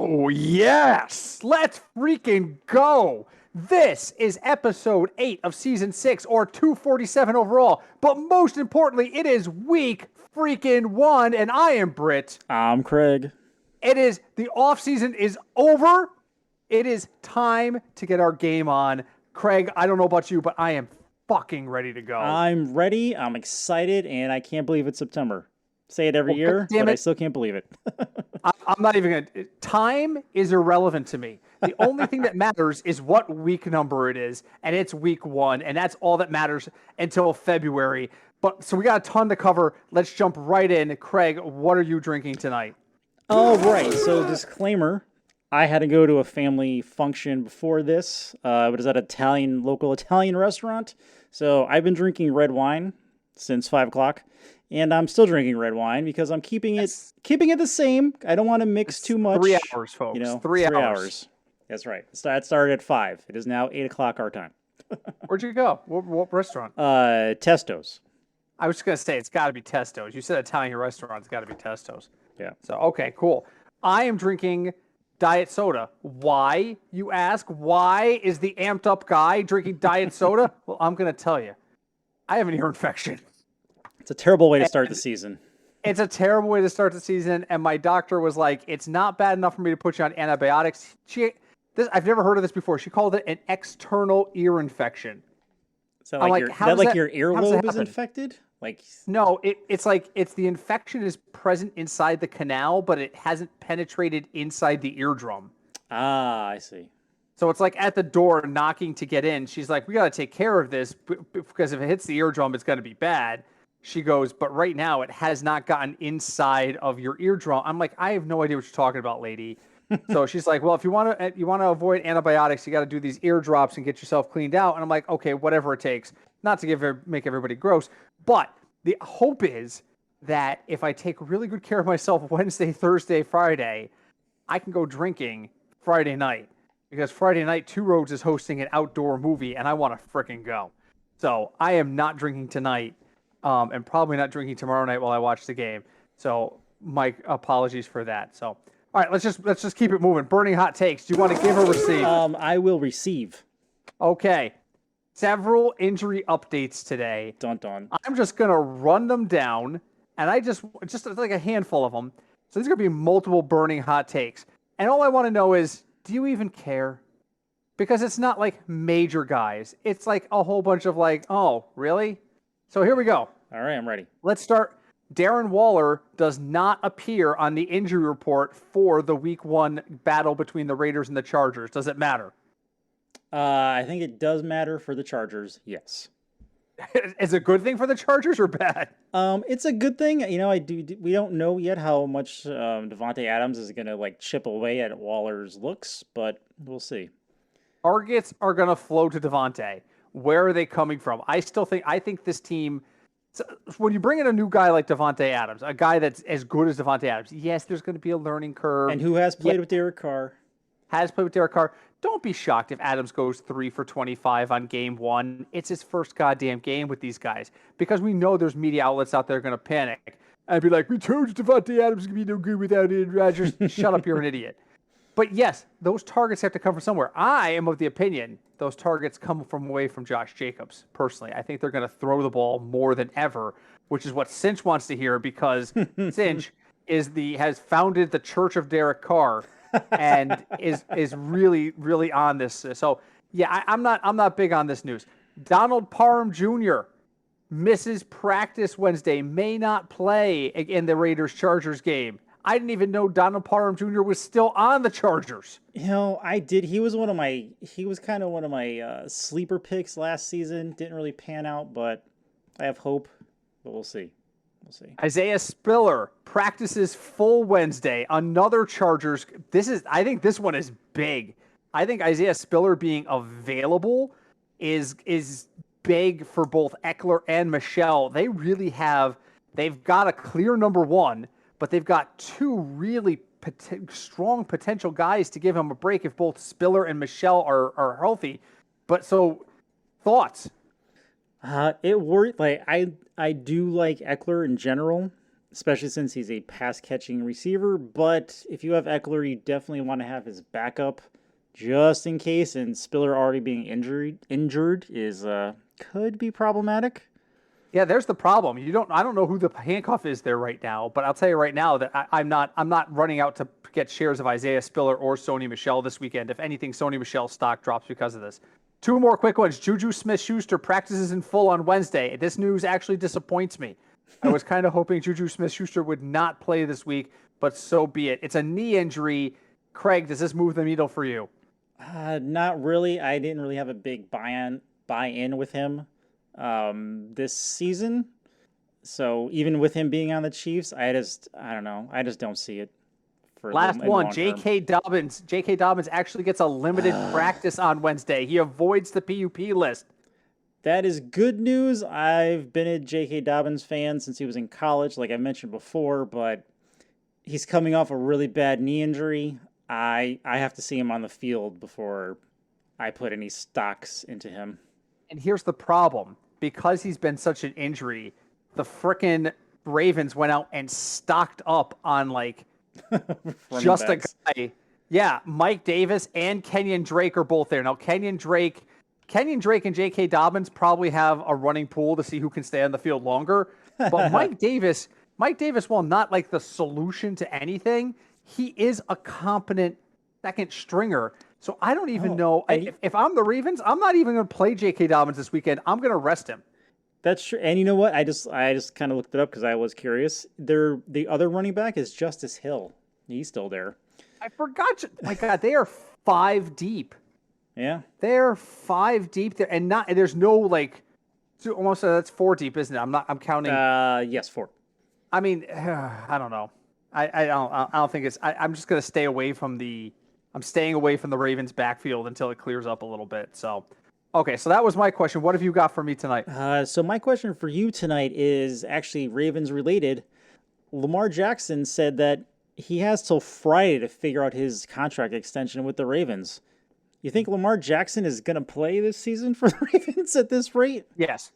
Oh, yes! Let's freaking go! This is episode 8 of season 6, or 247 overall. But most importantly, it is week freaking 1, and I am Britt. I'm Craig. The off season is over. It is time to get our game on. Craig, I don't know about you, but I am fucking ready to go. I'm ready. I'm excited, and I can't believe it's September. Say it every Well, year, damn but I it. still can't believe it. I'm not even going to. Time is irrelevant to me. The only thing that matters is what week number it is, and it's week 1, and that's all that matters until February. But so we got a ton to cover. Let's jump right in. Craig, what are you drinking tonight? All right. So disclaimer: I had to go to a family function before this. It was at a local Italian restaurant. So I've been drinking red wine since 5 o'clock. And I'm still drinking red wine because I'm keeping it the same. I don't want to mix too much. 3 hours, folks. You know, 3 3 hours. hours. That's right. It started at 5. It is now 8 o'clock our time. Where'd you go? What restaurant? Testo's. I was just going to say, it's got to be Testo's. You said Italian restaurant. It's got to be Testo's. Yeah. So, okay, cool. I am drinking diet soda. Why, you ask? Why is the amped up guy drinking diet soda? Well, I'm going to tell you. I have an ear infection. It's a terrible way to start the season. It's a terrible way to start the season, and my doctor was like, "It's not bad enough for me to put you on antibiotics." I've never heard of this before. She called it an external ear infection. Is that like, your earlobe is infected? No, it's the infection is present inside the canal, but it hasn't penetrated inside the eardrum. Ah, I see. So it's like at the door knocking to get in. She's like, "We got to take care of this because if it hits the eardrum, it's going to be bad." She goes, "But right now it has not gotten inside of your eardrum." I'm like, "I have no idea what you're talking about, lady." So she's like, "Well, if you want to avoid antibiotics, you got to do these ear drops and get yourself cleaned out." And I'm like, "Okay, whatever it takes." Not to make everybody gross, but the hope is that if I take really good care of myself Wednesday, Thursday, Friday, I can go drinking Friday night, because Friday night Two Roads is hosting an outdoor movie and I want to fricking go. So I am not drinking tonight. And probably not drinking tomorrow night while I watch the game. So my apologies for that. So, all right, let's just keep it moving. Burning hot takes. Do you want to give or receive? I will receive. Okay. Several injury updates today. Dun dun. I'm just gonna run them down, and I just like a handful of them. So there's gonna be multiple burning hot takes, and all I want to know is, do you even care? Because it's not like major guys. It's like a whole bunch of like, oh, really? So here we go. All right, I'm ready. Let's start. Darren Waller does not appear on the injury report for the week 1 battle between the Raiders and the Chargers. Does it matter? I think it does matter for the Chargers, yes. Is it a good thing for the Chargers or bad? It's a good thing. You know, we don't know yet how much Davante Adams is going to chip away at Waller's looks, but we'll see. Targets are going to flow to Davante. Where are they coming from? I think this team, when you bring in a new guy like Davante Adams, a guy that's as good as Davante Adams, yes, there's going to be a learning curve. And who has played with Derek Carr. Don't be shocked if Adams goes 3 for 25 on game 1. It's his first goddamn game with these guys, because we know there's media outlets out there going to panic and be like, "We told you Davante Adams is going to be no good without Aaron Rodgers." Shut up, you're an idiot. But yes, those targets have to come from somewhere. I am of the opinion those targets come from away from Josh Jacobs, personally. I think they're going to throw the ball more than ever, which is what Cinch wants to hear, because Cinch has founded the Church of Derek Carr and is really, really on this. So yeah, I'm not big on this news. Donald Parham Jr. misses practice Wednesday, may not play in the Raiders-Chargers game. I didn't even know Donald Parham Jr. was still on the Chargers. You know, I did. He was kind of one of my sleeper picks last season. Didn't really pan out, but I have hope. But we'll see. Isaiah Spiller practices full Wednesday. Another Chargers. I think this one is big. I think Isaiah Spiller being available is big for both Eckler and Michelle. They've got a clear number 1. But they've got 2 really strong potential guys to give him a break if both Spiller and Michelle are healthy. But so, thoughts? It worked. I do like Eckler in general, especially since he's a pass catching receiver. But if you have Eckler, you definitely want to have his backup just in case. And Spiller already being injured is could be problematic. Yeah, there's the problem. I don't know who the handcuff is there right now, but I'll tell you right now that I'm not running out to get shares of Isaiah Spiller or Sony Michel this weekend. If anything, Sony Michel's stock drops because of this. Two more quick ones. Juju Smith-Schuster practices in full on Wednesday. This news actually disappoints me. I was kind of hoping Juju Smith-Schuster would not play this week, but so be it. It's a knee injury. Craig, does this move the needle for you? Not really. I didn't really have a big buy-in with him this season. So even with him being on the Chiefs, I don't know. I just don't see it. Last one, J.K. Dobbins. J.K. Dobbins actually gets a limited practice on Wednesday. He avoids the PUP list. That is good news. I've been a J.K. Dobbins fan since he was in college, like I mentioned before, but he's coming off a really bad knee injury. I have to see him on the field before I put any stocks into him. And here's the problem. Because he's been such an injury, the frickin' Ravens went out and stocked up on, like, just backs. A guy. Yeah, Mike Davis and Kenyon Drake are both there. Now, Kenyon Drake and J.K. Dobbins probably have a running pool to see who can stay on the field longer. But Mike Davis, while not like the solution to anything, he is a competent second stringer. So I don't even know. If I'm the Ravens, I'm not even going to play J.K. Dobbins this weekend. I'm going to rest him. That's true. And you know what? I just kind of looked it up because I was curious. The other running back is Justice Hill. He's still there. I forgot. My God, they are 5 deep. Yeah, they're 5 deep there, and there's no like. Almost that's 4 deep, isn't it? I'm counting. Yes, 4. I mean, I don't know. I don't think it's. I'm just gonna stay away from the. I'm staying away from the Ravens backfield until it clears up a little bit. So. Okay, so that was my question. What have you got for me tonight? So my question for you tonight is actually Ravens related. Lamar Jackson said that he has till Friday to figure out his contract extension with the Ravens. You think Lamar Jackson is going to play this season for the Ravens at this rate? Yes.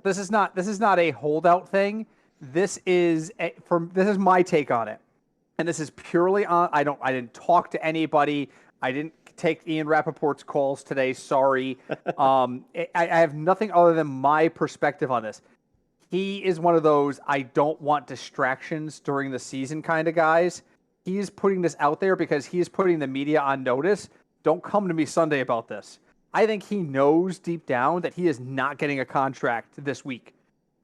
This is not a holdout thing. This is my take on it. And this is purely on I didn't talk to anybody. I didn't take Ian Rappaport's calls today. Sorry. I have nothing other than my perspective on this. He is one of those I don't want distractions during the season kind of guys. He is putting this out there because he is putting the media on notice. Don't come to me Sunday about this. I think he knows deep down that he is not getting a contract this week.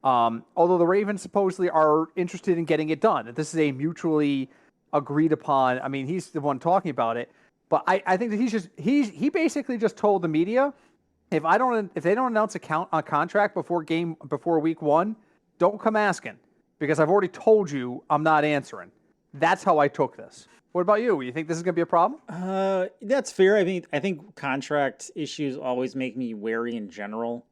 Although the Ravens supposedly are interested in getting it done. This is a mutually agreed upon. I mean, he's the one talking about it. But I think that he basically just told the media, if they don't announce a contract before week 1, don't come asking because I've already told you I'm not answering. That's how I took this. What about you? You think this is going to be a problem? That's fair. I think contract issues always make me wary in general.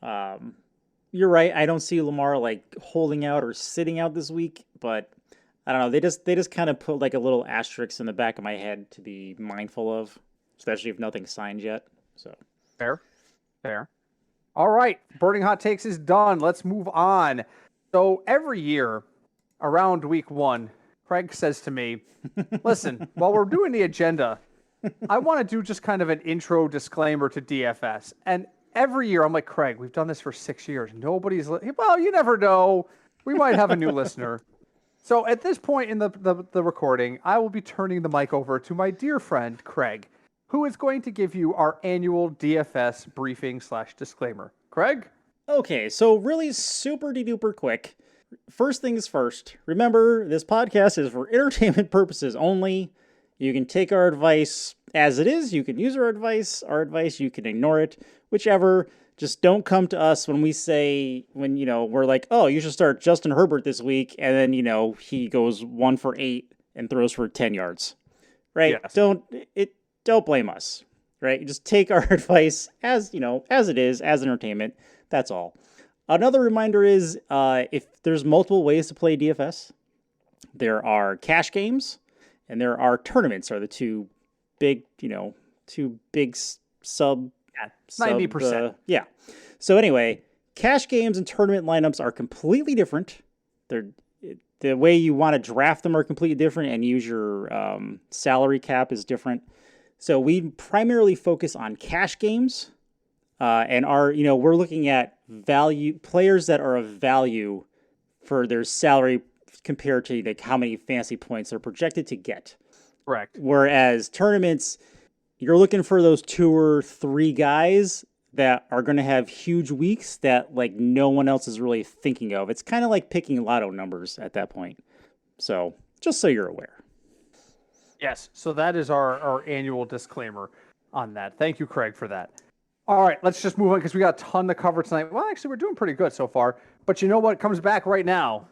You're right. I don't see Lamar like holding out or sitting out this week, but I don't know. They just kind of put like a little asterisk in the back of my head to be mindful of, especially if nothing's signed yet. So fair. All right, Burning Hot Takes is done. Let's move on. So every year around week 1, Craig says to me, "Listen, while we're doing the agenda, I want to do just kind of an intro disclaimer to DFS." And every year I'm like, "Craig, we've done this for 6 years. Nobody's well, you never know. We might have a new listener." So at this point in the recording, I will be turning the mic over to my dear friend, Craig, who is going to give you our annual DFS briefing / disclaimer. Craig? Okay, so really super duper quick. First things first, remember this podcast is for entertainment purposes only. You can take our advice as it is. You can use our advice, you can ignore it, whichever. Just don't come to us when we're like, oh, you should start Justin Herbert this week. And then, he goes 1 for 8 and throws for 10 yards, right? Yes. Don't blame us, right? Just take our advice as it is, as entertainment. That's all. Another reminder is if there's multiple ways to play DFS, there are cash games and there are tournaments are the two big sub 90%. Yeah. So anyway, cash games and tournament lineups are completely different. the way you want to draft them are completely different, and use your salary cap is different. So we primarily focus on cash games, and we're looking at value players that are of value for their salary compared to like how many fantasy points they're projected to get. Correct. Whereas tournaments, you're looking for those 2 or 3 guys that are going to have huge weeks that like no one else is really thinking of. It's kind of like picking lotto numbers at that point. So just so you're aware. Yes. So that is our annual disclaimer on that. Thank you, Craig, for that. All right, let's just move on because we got a ton to cover tonight. Well, actually, we're doing pretty good so far. But you know what comes back right now?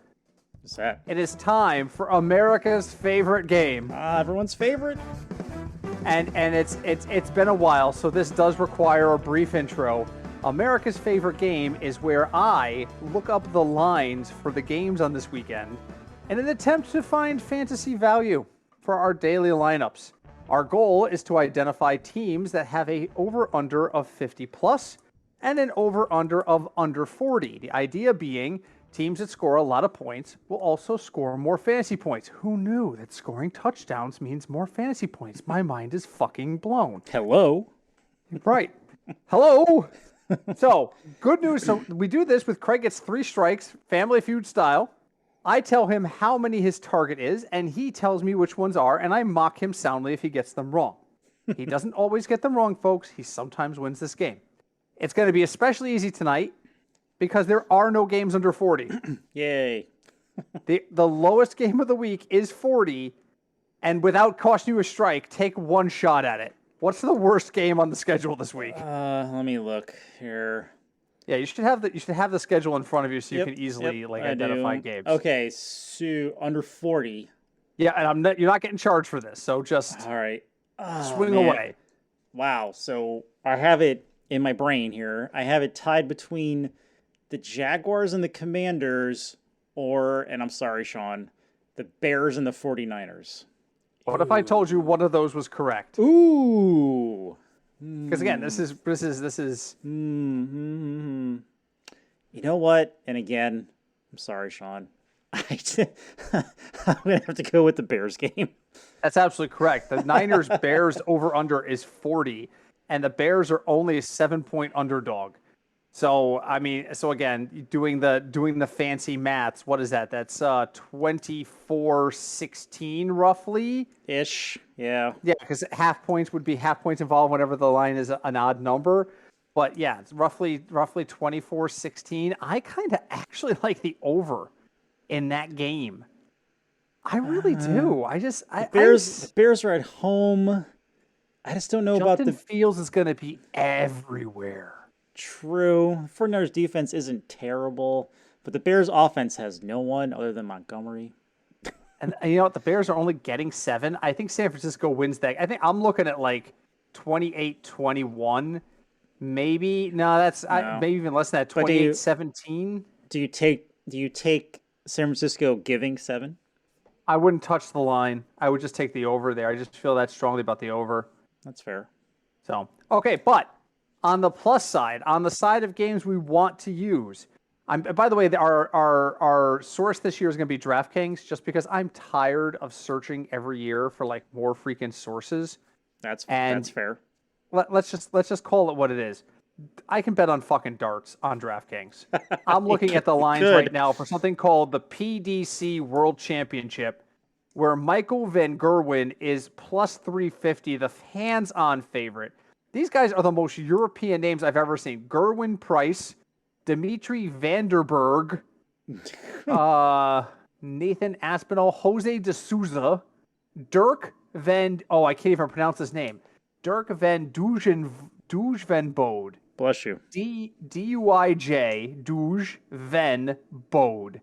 What's that? It is time for America's favorite game. Everyone's favorite. And it's been a while, so this does require a brief intro. America's favorite game is where I look up the lines for the games on this weekend in an attempt to find fantasy value for our daily lineups. Our goal is to identify teams that have a over-under of 50 plus and an over-under of under 40. The idea being teams that score a lot of points will also score more fantasy points. Who knew that scoring touchdowns means more fantasy points? My mind is fucking blown. Hello. Right. Hello. So, good news. So, we do this with Craig gets 3 strikes, Family Feud style. I tell him how many his target is, and he tells me which ones are, and I mock him soundly if he gets them wrong. He doesn't always get them wrong, folks. He sometimes wins this game. It's going to be especially easy tonight because there are no games under 40. Yay. The lowest game of the week is 40, and without costing you a strike, take 1 shot at it. What's the worst game on the schedule this week? Let me look here. Yeah, you should have the schedule in front of you so you can easily I identify do. games. Okay, so under 40. Yeah, and you're not getting charged for this, so just All right. swing away. Wow. So I have it in my brain here. I have it tied between the Jaguars and the Commanders, and I'm sorry, Sean, the Bears and the 49ers. What if I told you one of those was correct? Ooh. Because again, this is. Mm-hmm. You know what? And again, I'm sorry, Sean. I'm gonna have to go with the Bears game. That's absolutely correct. The Niners Bears over under is 40, and the Bears are only a 7-point underdog. So again, doing the fancy maths, what is that? That's 24-16 roughly ish. Yeah. Yeah, because half points involved whenever the line is an odd number. But yeah, it's roughly 24-16. I kind of actually like the over in that game. I really do. The Bears are at home. I just don't know about Justin Fields is going to be everywhere. True. 49ers defense isn't terrible, but the Bears offense has no one other than Montgomery. And you know what? The Bears are only getting 7. I think San Francisco wins that. I think I'm looking at like 28-21. Maybe. No, that's maybe even less than that. 28-17. Do you take San Francisco giving 7? I wouldn't touch the line. I would just take the over there. I just feel that strongly about the over. That's fair. So, okay, but on the plus side, on the side of games we want to use, by the way, our source this year is going to be DraftKings, just because I'm tired of searching every year for like more freaking sources. That's fair. Let's just call it what it is. I can bet on fucking darts on DraftKings. I'm looking at the lines right now for something called the PDC World Championship, where Michael Van Gerwen is plus 350, the hands-on favorite. These guys are the most European names I've ever seen. Gerwin Price, Dimitri Vanderberg, Nathan Aspinall, Jose de Souza, Dirk Van... Oh, I can't even pronounce his name. Dirk Van Duijvenbode. Bless you. D-U-I-J, Douj Van Bode.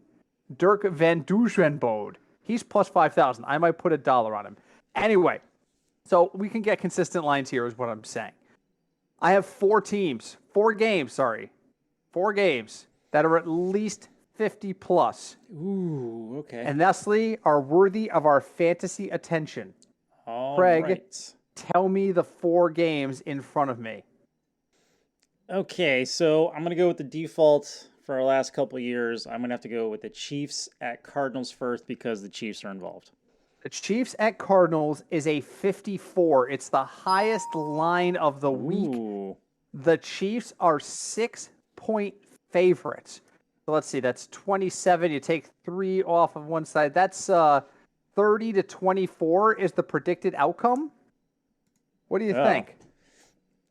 Dirk Van Duijvenbode. He's plus 5,000. I might put $1 on him. Anyway, so we can get consistent lines here is what I'm saying. I have 4 games that are at least 50 plus. Ooh, okay. And thusly are worthy of our fantasy attention. Craig, right. Tell me the 4 games in front of me. Okay, so I'm going to go with the default for our last couple of years, I'm gonna have to go with the Chiefs at Cardinals first because the Chiefs are involved. The Chiefs at Cardinals is a 54. It's the highest line of the week. Ooh. The Chiefs are 6-point favorites. So let's see, that's 27. You take 3 off of one side. That's 30 to 24 is the predicted outcome. What do you think?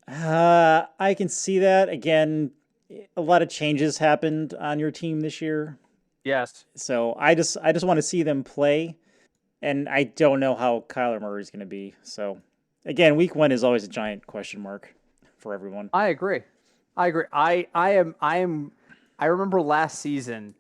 I can see that. Again, a lot of changes happened on your team this year. Yes. So I just want to see them play. And I don't know how Kyler Murray's going to be. So again, week 1 is always a giant question mark for everyone. I agree. I remember last season,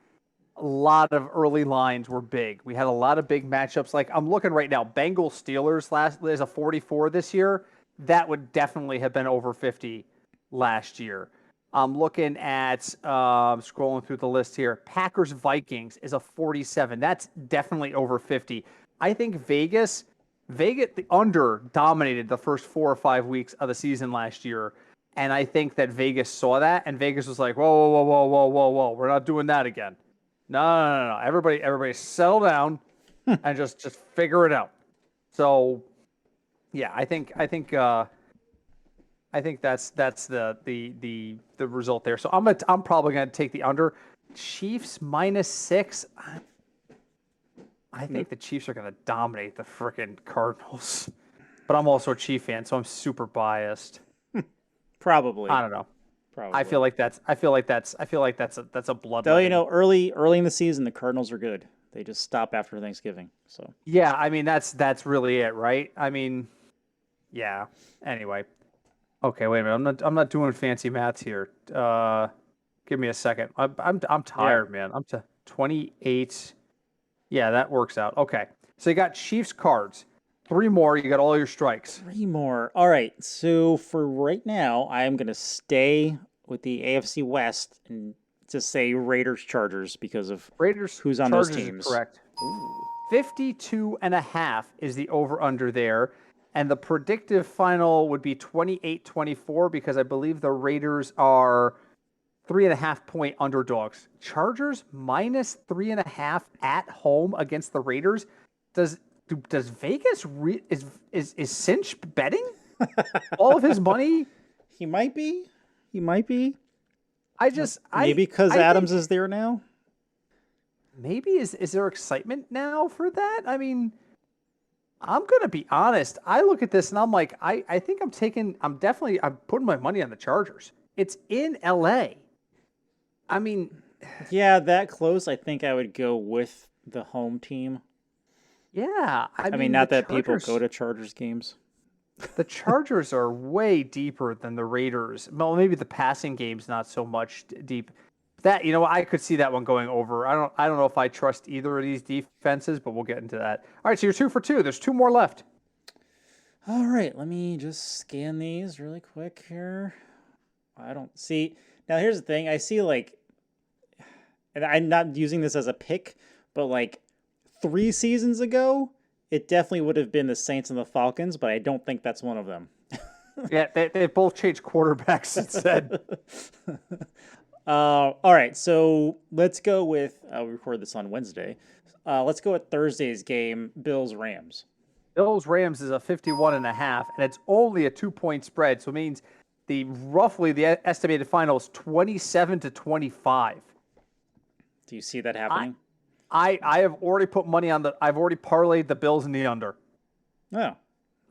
a lot of early lines were big. We had a lot of big matchups. Like I'm looking right now, Bengals Steelers last is a 44 this year. That would definitely have been over 50 last year. I'm looking at scrolling through the list here. Packers Vikings is a 47. That's definitely over 50. I think Vegas, the under dominated the first 4 or 5 weeks of the season last year. And I think that Vegas saw that, and Vegas was like, whoa, whoa, whoa, whoa, whoa, whoa, whoa. We're not doing that again. No. Everybody settle down and just figure it out. So, yeah, I think that's the result there. So I'm probably gonna take the under. Chiefs -6. I think the Chiefs are gonna dominate the frickin' Cardinals. But I'm also a Chief fan, so I'm super biased. Probably. I don't know. Probably. I feel like that's a blood. Though, early in the season, the Cardinals are good. They just stop after Thanksgiving. So yeah, I mean that's really it, right? I mean, yeah. Anyway, okay, wait a minute. I'm not doing fancy maths here. Give me a second. I'm tired, man. I'm 28. Yeah, that works out. Okay, so you got Chiefs cards. 3 more. You got all your strikes. 3 more. All right. So for right now, I am going to stay with the AFC West and just say Raiders Chargers because of Raiders who's on Chargers those teams. Is correct. 52.5 is the over under there. And the predictive final would be 28-24 because I believe the Raiders are 3.5-point underdogs. Chargers -3.5 at home against the Raiders. Does Vegas is Cinch betting all of his money? He might be. Maybe because Adams is there now. Maybe is there excitement now for that? I mean, I'm gonna be honest. I look at this and I'm like, I think I'm putting my money on the Chargers. It's in LA. I mean, yeah, that close. I think I would go with the home team. Yeah, I mean, not that people go to Chargers games. The Chargers are way deeper than the Raiders. Well, maybe the passing game's not so much deep. That I could see that one going over. I don't know if I trust either of these defenses, but we'll get into that. All right, so you're 2 for 2. There's 2 more left. All right, let me just scan these really quick here. I don't see. Now here's the thing. I see and I'm not using this as a pick, but 3 seasons ago, it definitely would have been the Saints and the Falcons, but I don't think that's one of them. Yeah, they both changed quarterbacks since then. All right, so let's go with, we record this on Wednesday. Let's go with Thursday's game, Bills-Rams. Bills-Rams is a 51.5, and it's only a 2-point spread, so it means roughly the estimated final is 27-25. Do you see that happening? I have already put money on I've already parlayed the Bills in the under. Oh.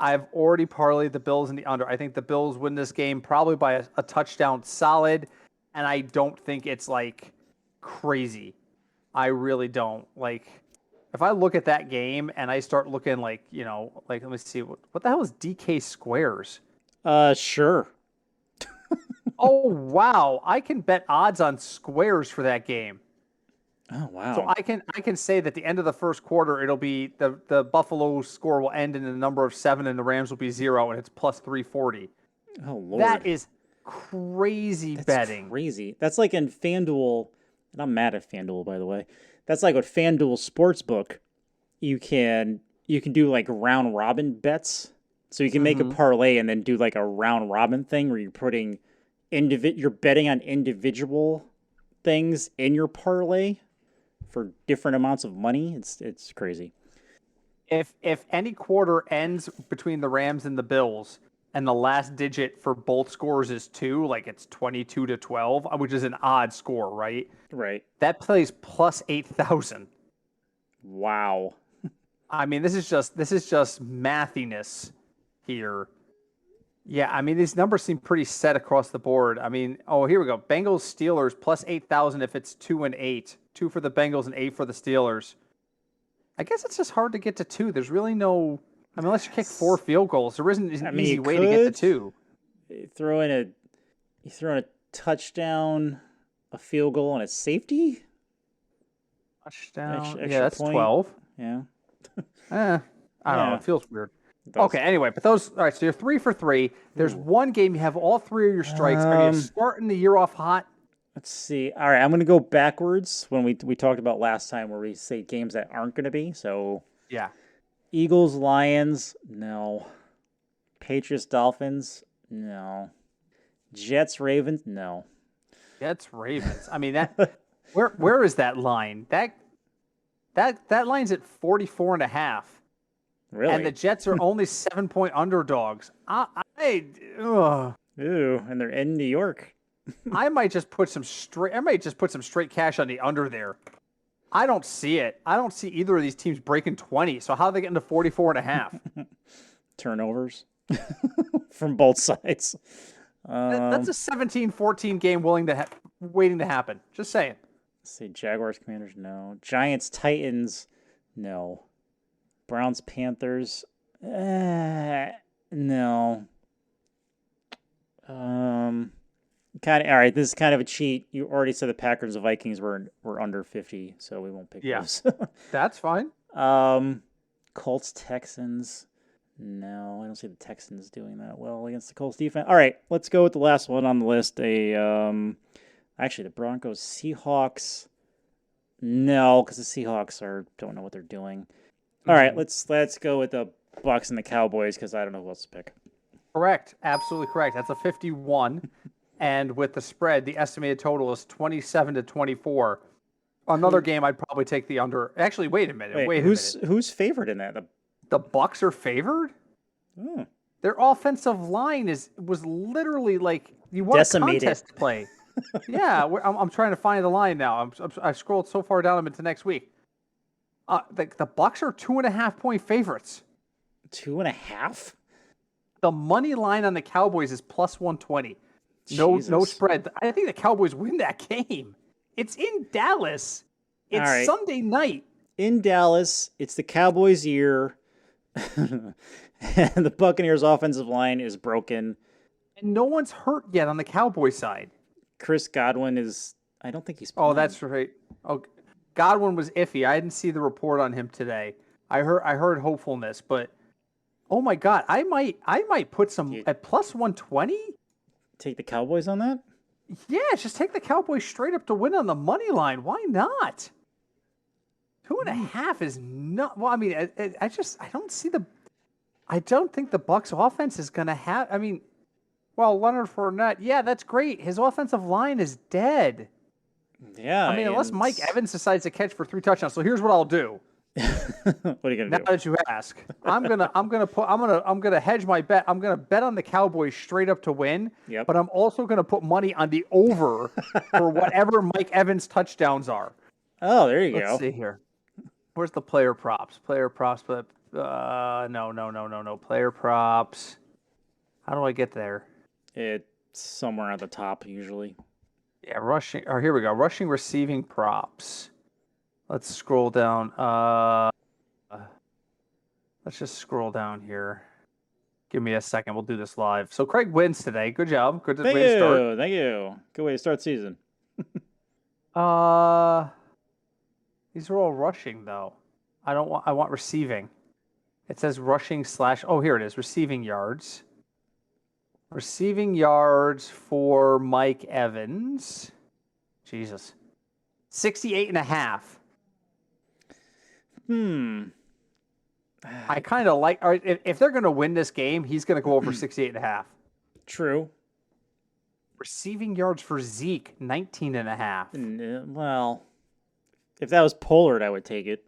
I've already parlayed the Bills in the under. I think the Bills win this game probably by a touchdown solid, and I don't think it's crazy. I really don't. If I look at that game and I start looking let me see, what the hell is DK squares? Sure. Oh, wow. I can bet odds on squares for that game. Oh, wow. So I can say that the end of the first quarter, it'll be the Buffalo score will end in a number of 7 and the Rams will be 0 and it's plus 340. Oh, Lord. That is crazy betting. Crazy. That's like in FanDuel, and I'm mad at FanDuel, by the way. That's like with FanDuel Sportsbook, you can do round robin bets. So you can make a parlay and then do a round robin thing where you're putting you're betting on individual things in your parlay for different amounts of money. It's crazy. If any quarter ends between the Rams and the Bills, and the last digit for both scores is 2, like it's 22-12, which is an odd score, right? Right. That plays plus 8,000. Wow. I mean, this is just mathiness here. Yeah, I mean, these numbers seem pretty set across the board. I mean, oh, here we go. Bengals Steelers plus 8,000 if it's 2 and 8. 2 for the Bengals and 8 for the Steelers. I guess it's just hard to get to 2. There's really no, I mean, unless you kick 4 field goals, there isn't an easy way to get to 2. You throw in a touchdown, a field goal, and a safety. Touchdown. Extra Yeah, that's point. 12. Yeah. I don't know. It feels weird. Okay, anyway, but all right, so you're 3 for 3. There's one game you have all 3 of your strikes. Are you starting the year off hot? Let's see. All right, I'm going to go backwards when we talked about last time where we say games that aren't going to be. So, yeah. Eagles, Lions, no. Patriots, Dolphins, no. Jets, Ravens, no. Jets, Ravens. I mean, that where is that line? That line's at 44.5. Really? And the Jets are only 7-point underdogs. Ooh, and they're in New York. I might just put some straight cash on the under there. I don't see it. I don't see either of these teams breaking 20. So how are they getting to 44.5? Turnovers from both sides. That's a 17-14 game waiting to happen. Just saying. Let's see. Jaguars, Commanders, no. Giants, Titans, no. Browns, Panthers, no. Kind of all right. This is kind of a cheat. You already said the Packers and Vikings were under 50, so we won't pick those. That's fine. Colts, Texans. No, I don't see the Texans doing that well against the Colts defense. All right, let's go with the last one on the list. Actually, the Broncos, Seahawks. No, because the Seahawks don't know what they're doing. All right, let's go with the Bucks and the Cowboys because I don't know who else to pick. Correct, absolutely correct. That's a 51, and with the spread, the estimated total is 27-24. Another game, I'd probably take the under. Actually, wait a minute. Who's favored in that? The Bucks are favored. Their offensive line was literally like you want decimated. A contest play. Yeah, I'm trying to find the line now. I scrolled so far down into next week. The Bucks are 2.5-point favorites. 2.5? The money line on the Cowboys is plus 120. No spread. I think the Cowboys win that game. It's in Dallas. It's Sunday night. In Dallas, it's the Cowboys' year. And the Buccaneers' offensive line is broken. And no one's hurt yet on the Cowboys side. Chris Godwin I don't think he's playing. Oh, that's right. Oh, Godwin was iffy. I didn't see the report on him today. I heard hopefulness, but oh my God, I might put some at plus 120. Take the Cowboys on that? Yeah, just take the Cowboys straight up to win on the money line. Why not? 2.5 is not. Well, I mean, I don't see I don't think the Bucs offense is going to have. I mean, well, Leonard Fournette, yeah, that's great. His offensive line is dead. Yeah, I mean, unless Mike Evans decides to catch for 3 touchdowns. So here's what I'll do. What are you gonna do? Now that you ask, I'm gonna hedge my bet. I'm gonna bet on the Cowboys straight up to win. Yep. But I'm also gonna put money on the over for whatever Mike Evans touchdowns are. Oh, there you go. Let's see here. Where's the player props? Player props, but no. Player props. How do I get there? It's somewhere at the top usually. Yeah, rushing. Or here we go. Rushing, receiving props. Let's scroll down. Let's just scroll down here. Give me a second. We'll do this live. So Craig wins today. Good job. Good way to start. Thank you. Good way to start season. These are all rushing though. I want receiving. It says rushing / oh, here it is. Receiving yards. Receiving yards for Mike Evans. Jesus. 68.5. I kind of like. If they're going to win this game, he's going to go over 68.5. True. Receiving yards for Zeke, 19 and a half. Well, if that was Pollard, I would take it.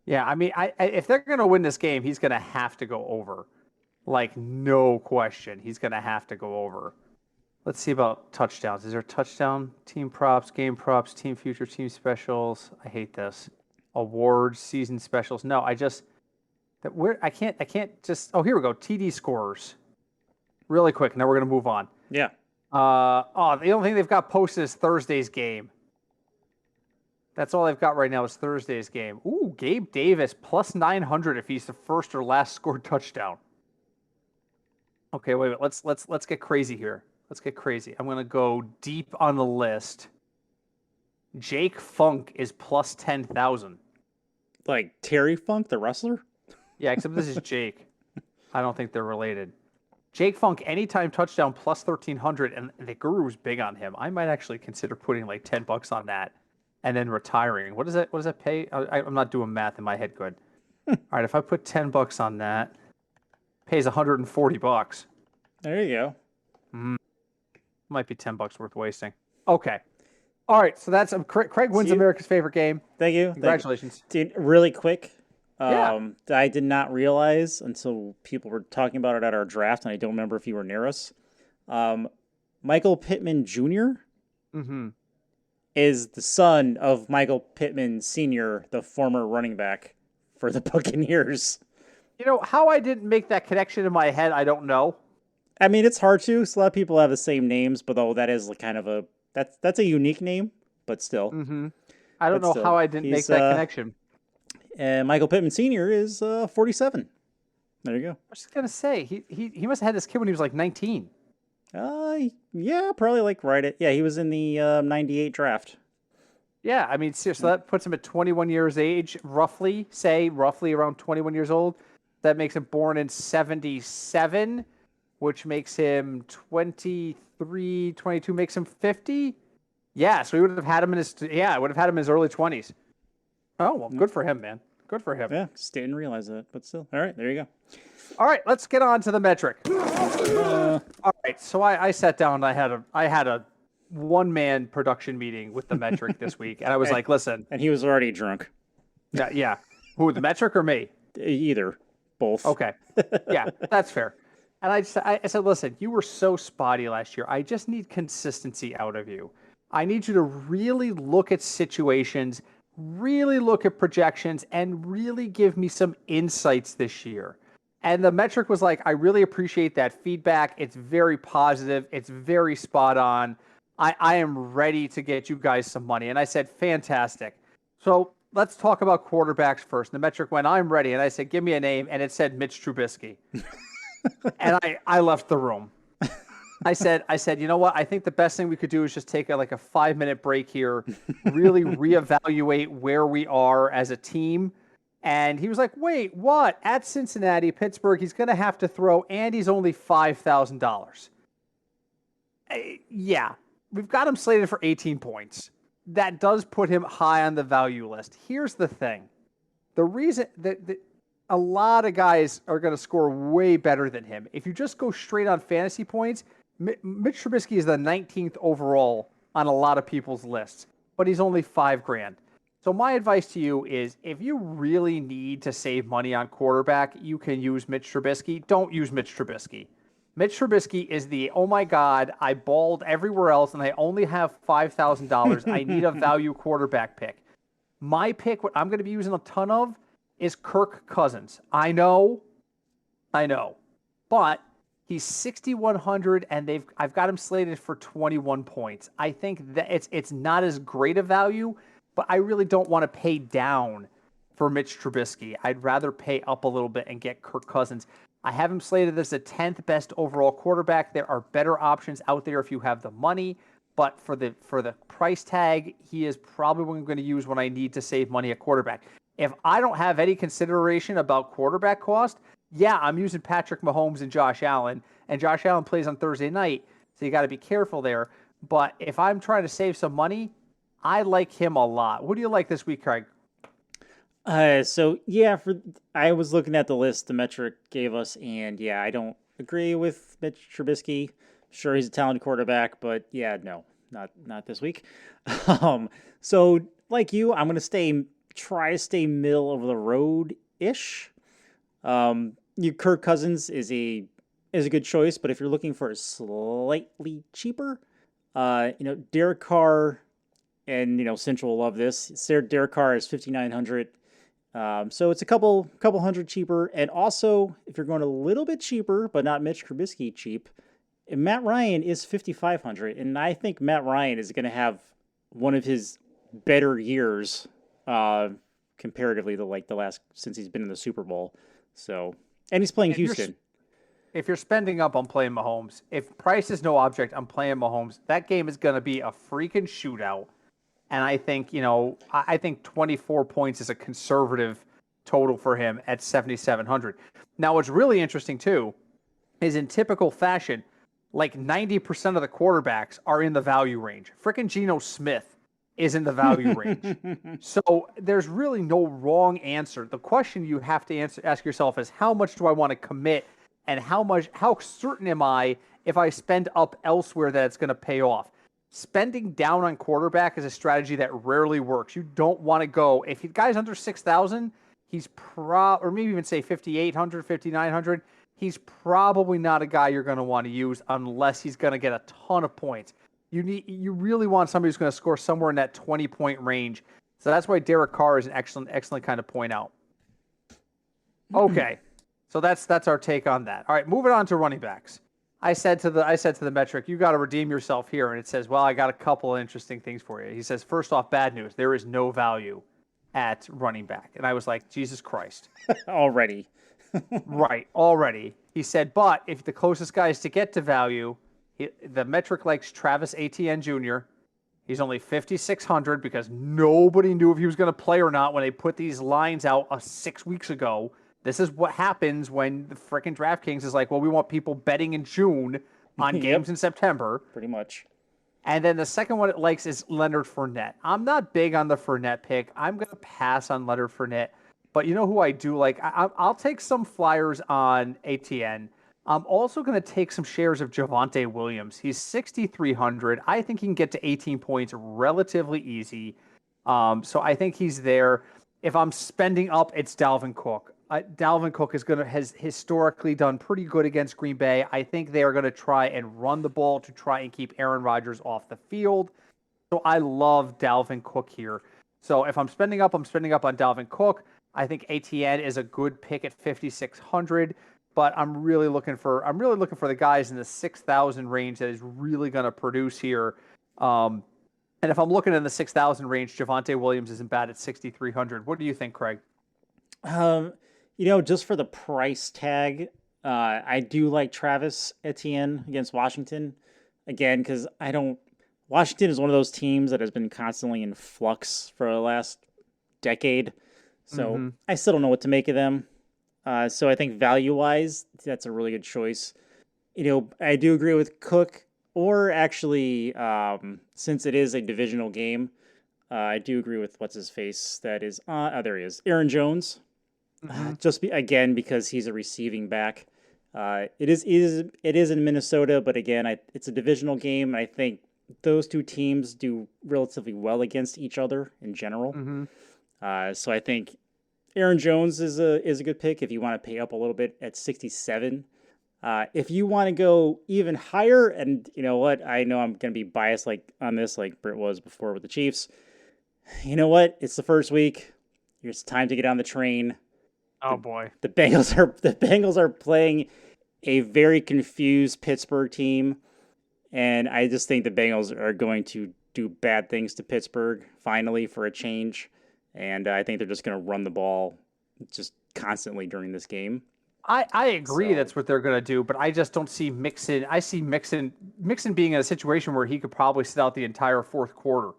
Yeah, I mean, if they're going to win this game, he's going to have to go over. Like, no question. He's going to have to go over. Let's see about touchdowns. Is there touchdown, team props, team future, team specials? I hate this. Awards, season specials. No, I can't just. Oh, here we go. TD scorers. Really quick. Now we're going to move on. Yeah. The only thing they've got posted is Thursday's game. That's all I've got right now is Thursday's game. Ooh, Gabe Davis plus 900 if he's the first or last scored touchdown. Okay, wait. Let's get crazy here. Let's get crazy. I'm gonna go deep on the list. Jake Funk is plus 10,000. Like Terry Funk, the wrestler? Yeah, except this is Jake. I don't think they're related. Jake Funk, anytime touchdown plus 1,300, and the Guru's big on him. I might actually consider putting like $10 on that, and then retiring. What does that pay? I'm not doing math in my head good. All right, if I put $10 on that, pays $140. There you go. Might be $10 worth wasting. Okay. All right, so that's Craig wins See? America's favorite game. Thank you. Congratulations. Dude, really quick. Yeah. I did not realize until people were talking about it at our draft, and I don't remember if you were near us. Michael Pittman Jr. Is the son of Michael Pittman Sr., the former running back for the Buccaneers. You know, how I didn't make that connection in my head, I don't know. I mean, it's hard to. So a lot of people have the same names, but though that is kind of that's a unique name, but still. I don't know how I didn't make that connection. And Michael Pittman Sr. is 47. There you go. I was just gonna say he must have had this kid when he was like 19. Yeah, probably like right at he was in the 98 draft. Yeah, I mean, seriously, that puts him at 21 years age, roughly around 21 years old. That makes him born in 77, which makes him 23, 22, makes him 50. Yeah, so we would have had him in his early 20s. Oh, well, good for him, man. Good for him. Yeah, just didn't realize that, but still. All right, there you go. All right, let's get on to the metric. All right, so I sat down and I had a one-man production meeting with the metric this week, and I was like, listen. And he was already drunk. Yeah. Who, the metric or me? Either. Both. Okay. Yeah, that's fair. And I said, listen, you were so spotty last year. I just need consistency out of you. I need you to really look at situations, really look at projections, and really give me some insights this year. And the metric was like, I really appreciate that feedback. It's very positive. It's very spot on. I am ready to get you guys some money. And I said, fantastic. So let's talk about quarterbacks first. The metric went, I'm ready. And I said, give me a name. And it said Mitch Trubisky. And I left the room. I said, you know what? I think the best thing we could do is just take a 5-minute break here, really reevaluate where we are as a team. And he was like, wait, what? At Cincinnati, Pittsburgh, he's going to have to throw, and he's only $5,000. Yeah, we've got him slated for 18 points. That does put him high on the value list. Here's the thing. The reason that a lot of guys are going to score way better than him. If you just go straight on fantasy points, Mitch Trubisky is the 19th overall on a lot of people's lists, but he's only $5,000. So my advice to you is if you really need to save money on quarterback, you can use Mitch Trubisky. Don't use Mitch Trubisky. Mitch Trubisky is the, oh my God, I balled everywhere else and I only have $5,000. I need a value quarterback pick. My pick, what I'm going to be using a ton of, is Kirk Cousins. I know, but he's 6,100 and I've got him slated for 21 points. I think that it's not as great a value, but I really don't want to pay down for Mitch Trubisky. I'd rather pay up a little bit and get Kirk Cousins. I have him slated as the 10th best overall quarterback. There are better options out there if you have the money, but for the price tag, he is probably what I'm going to use when I need to save money at quarterback. If I don't have any consideration about quarterback cost, yeah, I'm using Patrick Mahomes and Josh Allen, and Josh Allen plays on Thursday night, so you got to be careful there. But if I'm trying to save some money, I like him a lot. What do you like this week, Craig? I was looking at the list the metric gave us, and yeah, I don't agree with Mitch Trubisky. Sure, he's a talented quarterback, but yeah, no, not this week. Um, so like you, I'm gonna try to stay middle of the road ish. Your Kirk Cousins is a good choice, but if you're looking for a slightly cheaper, Derek Carr and Central will love this. Derek Carr is 5,900. So it's a couple hundred cheaper, and also if you're going a little bit cheaper, but not Mitch Trubisky cheap, Matt Ryan is 5,500, and I think Matt Ryan is going to have one of his better years, comparatively to like the last since he's been in the Super Bowl. So, and he's playing If you're Houston. if you're spending up, I'm playing Mahomes. If price is no object, I'm playing Mahomes. That game is going to be a freaking shootout. And I think, I think 24 points is a conservative total for him at 7,700. Now, what's really interesting, too, is in typical fashion, like 90% of the quarterbacks are in the value range. Frickin' Geno Smith is in the value range. So there's really no wrong answer. The question you have to ask yourself is how much do I want to commit, and how certain am I if I spend up elsewhere that it's going to pay off? Spending down on quarterback is a strategy that rarely works. You don't want to go if the guy's under 6,000, he's or maybe even say 5,800, 5,900. He's probably not a guy you're going to want to use unless he's going to get a ton of points. You really want somebody who's going to score somewhere in that 20-point range. So that's why Derek Carr is an excellent kind of point out. Okay. So that's our take on that. All right, moving on to running backs. I said to the metric, you got to redeem yourself here, and it says, well, I got a couple of interesting things for you. He says, first off, bad news. There is no value at running back, and I was like, Jesus Christ, Already. right? Already. He said, but if the closest guy is to get to value, the metric likes Travis Etienne Jr. He's only 5,600 because nobody knew if he was going to play or not when they put these lines out 6 weeks ago. This is what happens when the freaking DraftKings is like, well, we want people betting in June on games in September. Pretty much. And then the second one it likes is Leonard Fournette. I'm not big on the Fournette pick. I'm going to pass on Leonard Fournette. But you know who I do like? I'll take some flyers on ATN. I'm also going to take some shares of Javonte Williams. He's 6,300. I think he can get to 18 points relatively easy. So I think he's there. If I'm spending up, it's Dalvin Cook. Dalvin Cook has historically done pretty good against Green Bay. I think they are going to try and run the ball to try and keep Aaron Rodgers off the field. So I love Dalvin Cook here. So if I'm spending up on Dalvin Cook. I think ATN is a good pick at 5,600. But I'm really looking for the guys in the 6,000 range that is really going to produce here. And if I'm looking in the 6,000 range, Javonte Williams isn't bad at 6,300. What do you think, Craig? Just for the price tag, I do like Travis Etienne against Washington. Again, because Washington is one of those teams that has been constantly in flux for the last decade. So I still don't know what to make of them. So I think value-wise, that's a really good choice. I do agree with Cook, or actually, since it is a divisional game, I do agree with what's-his-face. That is, there he is, Aaron Jones. Again, because he's a receiving back. It is in Minnesota, but again, it's a divisional game. And I think those two teams do relatively well against each other in general. So I think Aaron Jones is a good pick if you want to pay up a little bit at 67. If you want to go even higher, and you know what, I know I'm going to be biased on this, like Britt was before with the Chiefs. You know what? It's the first week. It's time to get on the train. Oh boy, the Bengals are playing a very confused Pittsburgh team, and I just think the Bengals are going to do bad things to Pittsburgh finally for a change, and I think they're just going to run the ball just constantly during this game. I agree that's what they're going to do, but I just don't see Mixon. I see Mixon being in a situation where he could probably sit out the entire fourth quarter.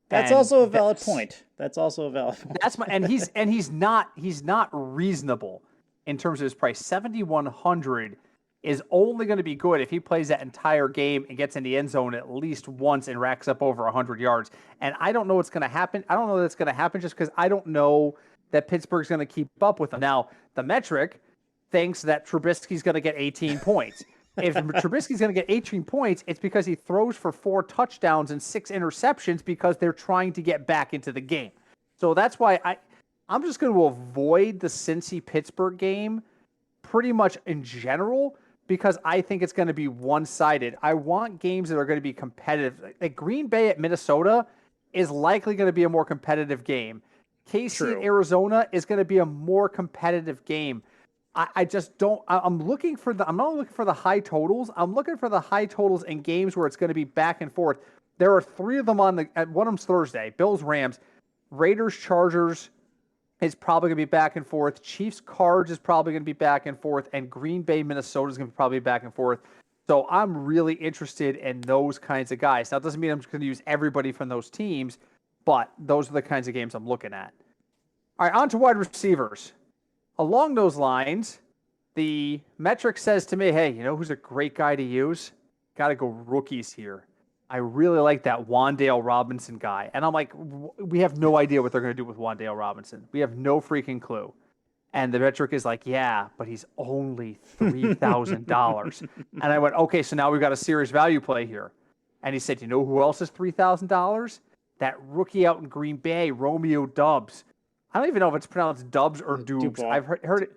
That's also a valid point. That's also a valid point. He's not reasonable in terms of his price. 7,100 is only going to be good if he plays that entire game and gets in the end zone at least once and racks up over 100 yards. And I don't know what's going to happen. I don't know that's going to happen just because I don't know that Pittsburgh's going to keep up with them. Now, the metric thinks that Trubisky's going to get 18 points. If Trubisky's going to get 18 points, it's because he throws for 4 touchdowns and 6 interceptions because they're trying to get back into the game. So that's why I'm just going to avoid the Cincy Pittsburgh game pretty much in general because I think it's going to be one-sided. I want games that are going to be competitive. Like Green Bay at Minnesota is likely going to be a more competitive game. KC at Arizona is going to be a more competitive game. I just don't. I'm not looking for the high totals. I'm looking for the high totals in games where it's going to be back and forth. There are 3 of them one of them's Thursday. Bills, Rams, Raiders, Chargers is probably going to be back and forth. Chiefs, Cards is probably going to be back and forth, and Green Bay, Minnesota is going to be probably back and forth. So I'm really interested in those kinds of guys. Now, it doesn't mean I'm just going to use everybody from those teams, but those are the kinds of games I'm looking at. All right, on to wide receivers. Along those lines, the metric says to me, hey, you know who's a great guy to use? Got to go rookies here. I really like that Wan'Dale Robinson guy. And I'm like, we have no idea what they're going to do with Wan'Dale Robinson. We have no freaking clue. And the metric is like, yeah, but he's only $3,000. And I went, okay, so now we've got a serious value play here. And he said, you know who else is $3,000? That rookie out in Green Bay, Romeo Dubs. I don't even know if it's pronounced Dubs or Dubs. I've heard it.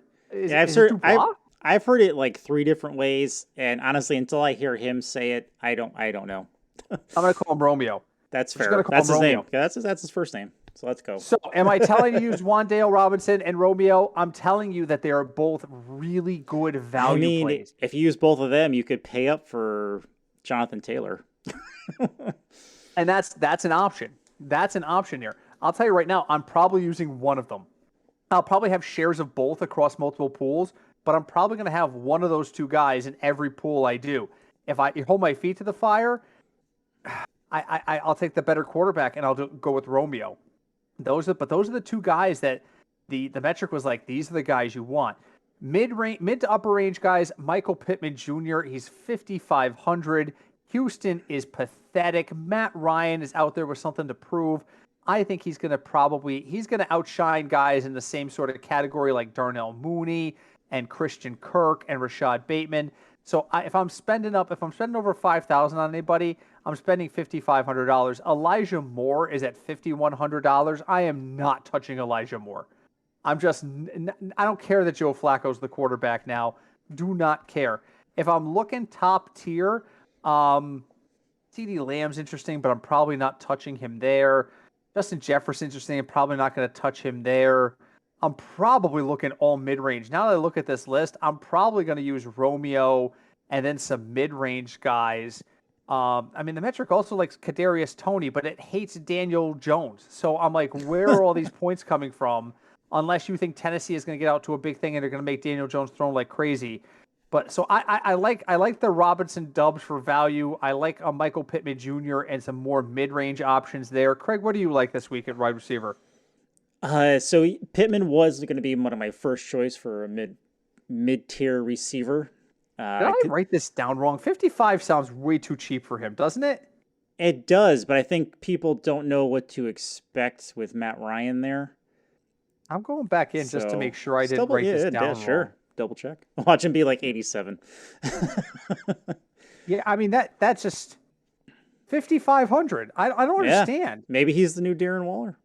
I've heard it like 3 different ways, and honestly, until I hear him say it, I don't know. I'm gonna call him Romeo. That's fair. That's his name. Yeah, that's his first name. So let's go. So, am I telling you to use Wan'Dale Robinson and Romeo? I'm telling you that they are both really good value plays. If you use both of them, you could pay up for Jonathan Taylor. And that's an option. That's an option here. I'll tell you right now, I'm probably using one of them. I'll probably have shares of both across multiple pools, but I'm probably going to have one of those 2 guys in every pool I do. If I hold my feet to the fire, I'll take the better quarterback and I'll go with Romeo. Those are the 2 guys that the metric was like, these are the guys you want. Mid to upper range guys, Michael Pittman Jr., he's 5,500. Houston is pathetic. Matt Ryan is out there with something to prove. I think he's going to outshine guys in the same sort of category like Darnell Mooney and Christian Kirk and Rashad Bateman. So if I'm spending over $5,000 on anybody, I'm spending $5,500. Elijah Moore is at $5,100. I am not touching Elijah Moore. I don't care that Joe Flacco's the quarterback now. Do not care. If I'm looking top tier, CeeDee Lamb's interesting, but I'm probably not touching him there. Justin Jefferson's interesting. I'm probably not going to touch him there. I'm probably looking all mid-range. Now that I look at this list, I'm probably going to use Romeo and then some mid-range guys. The metric also likes Kadarius Toney, but it hates Daniel Jones. So I'm like, where are all these points coming from? Unless you think Tennessee is going to get out to a big thing and they're going to make Daniel Jones throw like crazy. But so I like the Robinson Dubs for value. I like a Michael Pittman Jr. and some more mid-range options there. Craig, what do you like this week at wide receiver? So Pittman was going to be one of my first choice for a mid-tier receiver. Did I write this down wrong? 55 sounds way too cheap for him, doesn't it? It does, but I think people don't know what to expect with Matt Ryan there. I'm going back in just to make sure I didn't write this down wrong. Sure. Double check. Watch him be like 87. Yeah, that's just 5,500. I don't understand. Maybe he's the new Darren Waller.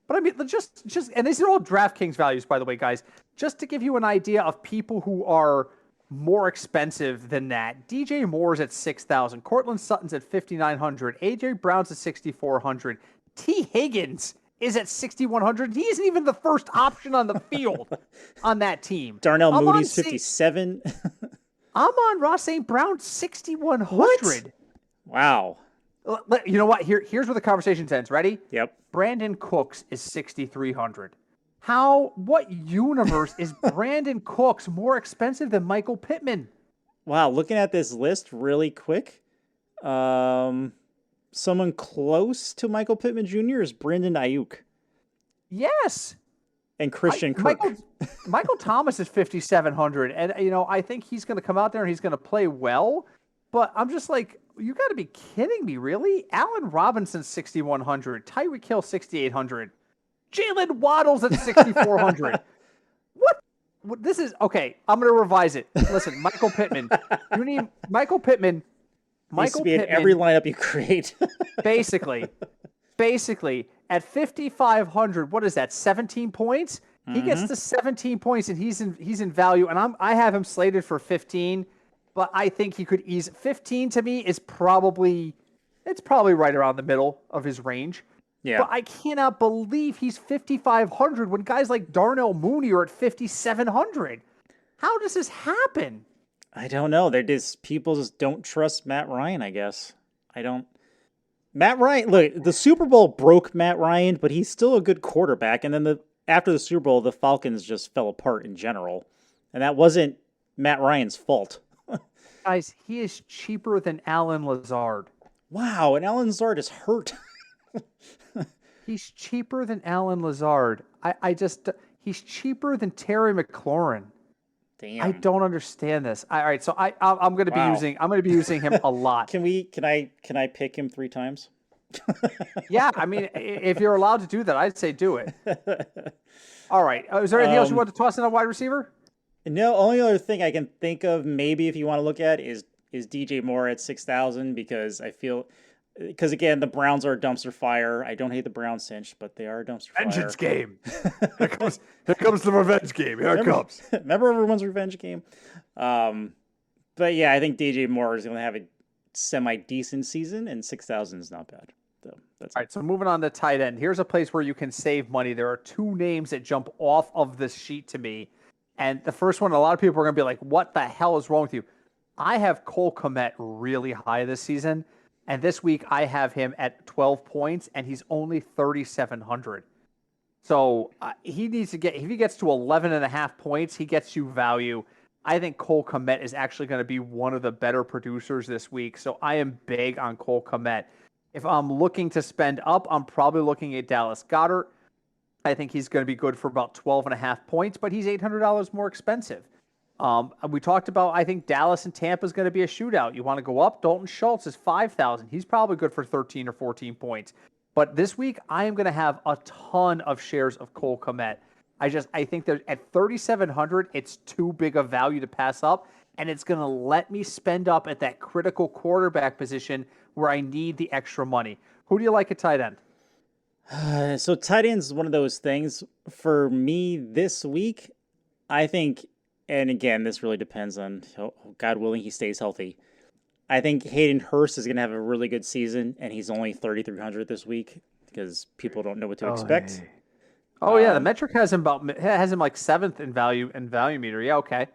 But just and these are all DraftKings values, by the way, guys. Just to give you an idea of people who are more expensive than that. DJ Moore's at 6,000. Cortland Sutton's at 5,900. AJ Brown's at 6,400. T. Higgins is at 6,100. He isn't even the first option on the field on that team. Darnell Mooney's 57. Amon-Ra St. Brown, 6,100. What? Wow. You know what? Here's where the conversation ends. Ready? Yep. Brandon Cooks is 6,300. What universe is Brandon Cooks more expensive than Michael Pittman? Wow. Looking at this list really quick. Someone close to Michael Pittman Jr. is Brandon Ayuk. Yes. And Christian Kirk. Michael Thomas is 5,700. And, I think he's going to come out there and he's going to play well. But I'm just like, you got to be kidding me, really? Allen Robinson, 6,100. Tyreek Hill, 6,800. Jalen Waddle's at 6,400. this is okay. I'm going to revise it. Listen, Michael Pittman. You need Michael Pittman. Needs to Michael be in every Pittman, lineup you create. basically, basically at 5,500. What is that? 17 points. He gets to 17 points, and he's in value. And I have him slated for 15, but I think he could ease 15. To me, is probably right around the middle of his range. Yeah. But I cannot believe he's 5,500 when guys like Darnell Mooney are at 5,700. How does this happen? I don't know. People just don't trust Matt Ryan, I guess. I don't. Matt Ryan, look, the Super Bowl broke Matt Ryan, but he's still a good quarterback. And then after the Super Bowl, the Falcons just fell apart in general. And that wasn't Matt Ryan's fault. Guys, he is cheaper than Alan Lazard. Wow, and Alan Lazard is hurt. He's cheaper than Alan Lazard. He's cheaper than Terry McLaurin. Damn. I don't understand this. All right, so I'm going to be using him a lot. Can I pick him 3 times? Yeah, I mean, if you're allowed to do that, I'd say do it. All right. Is there anything else you want to toss in a wide receiver? No, only other thing I can think of, maybe if you want to look at, is DJ Moore at 6,000, because again, the Browns are a dumpster fire. I don't hate the Browns cinch, but they are a dumpster fire. Vengeance game. Here comes the revenge game. Here it comes. Remember everyone's revenge game? But yeah, I think DJ Moore is going to have a semi-decent season, and 6,000 is not bad. So that's all right, so moving on to tight end. Here's a place where you can save money. There are 2 names that jump off of this sheet to me. And the first one, a lot of people are going to be like, what the hell is wrong with you? I have Cole Kmet really high this season. And this week I have him at 12 points, and he's only 3,700. So he needs to if he gets to 11.5 points, he gets you value. I think Cole Kmet is actually going to be one of the better producers this week. So I am big on Cole Kmet. If I'm looking to spend up, I'm probably looking at Dallas Goedert. I think he's going to be good for about 12.5 points, but he's $800 more expensive. We talked about, I think Dallas and Tampa is going to be a shootout. You want to go up? Dalton Schultz is 5,000. He's probably good for 13 or 14 points. But this week, I am going to have a ton of shares of Cole Kmet. I think that at 3,700, it's too big a value to pass up, and it's going to let me spend up at that critical quarterback position where I need the extra money. Who do you like at tight end? So tight end is one of those things. For me this week, I think, and again, this really depends on, God willing, he stays healthy. I think Hayden Hurst is going to have a really good season, and he's only 3,300 this week because people don't know what to expect. Yeah, the metric has him like 7th in value meter. Yeah, okay.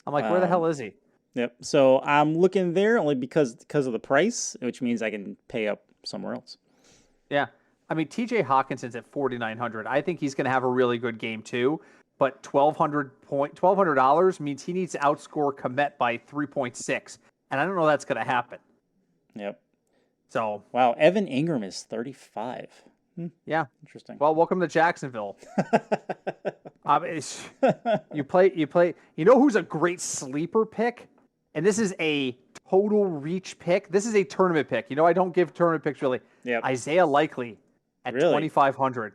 I'm like, where the hell is he? Yep. So I'm looking there only because of the price, which means I can pay up somewhere else. Yeah. I mean, TJ Hawkinson's at 4,900. I think he's going to have a really good game too. But $1,200 means he needs to outscore Kmet by 3.6, and I don't know that's going to happen. Yep. So wow, Evan Ingram is 35. Yeah, interesting. Well, welcome to Jacksonville. You play. You know who's a great sleeper pick, and this is a total reach pick. This is a tournament pick. You know, I don't give tournament picks really. Yeah. Isaiah Likely at 2,500.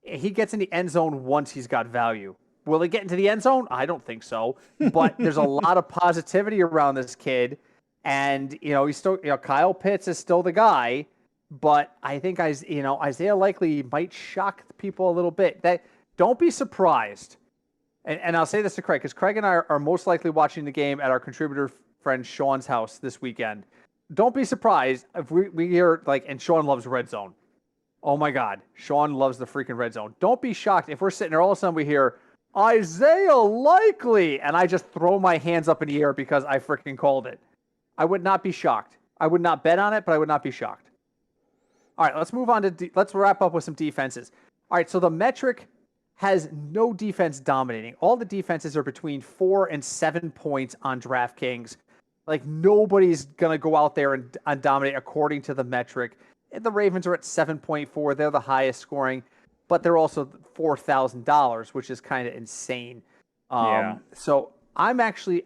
He gets in the end zone once he's got value. Will he get into the end zone? I don't think so. But there's a lot of positivity around this kid, and he's still. Kyle Pitts is still the guy. But I think Isaiah Likely might shock people a little bit. Don't be surprised. And I'll say this to Craig, because Craig and I are most likely watching the game at our contributor friend Sean's house this weekend. Don't be surprised if we hear, and Sean loves red zone. Oh my God, Sean loves the freaking red zone. Don't be shocked if we're sitting there, all of a sudden we hear Isaiah Likely, and I just throw my hands up in the air because I freaking called it. I would not be shocked. I would not bet on it, but I would not be shocked. All right, let's move on to let's wrap up with some defenses. All right, so the metric has no defense dominating. All the defenses are between 4 and 7 points on DraftKings. Nobody's going to go out there and dominate according to the metric. The Ravens are at 7.4. They're the highest scoring, but they're also $4,000, which is kind of insane. So I'm actually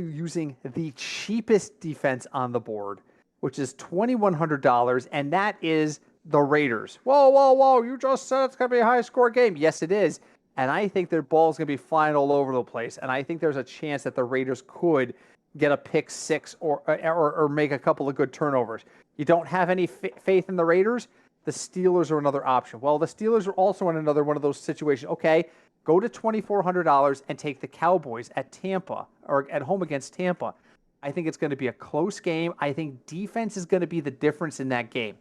using the cheapest defense on the board, which is $2,100, and that is the Raiders. Whoa, you just said it's going to be a high-score game. Yes, it is, and I think their ball's going to be flying all over the place. And I think there's a chance that the Raiders could get a pick six or make a couple of good turnovers. You don't have any faith in the Raiders? The Steelers are another option. Well, the Steelers are also in another one of those situations. Okay, go to $2,400 and take the Cowboys at Tampa or at home against Tampa. I think it's going to be a close game. I think defense is going to be the difference in that game.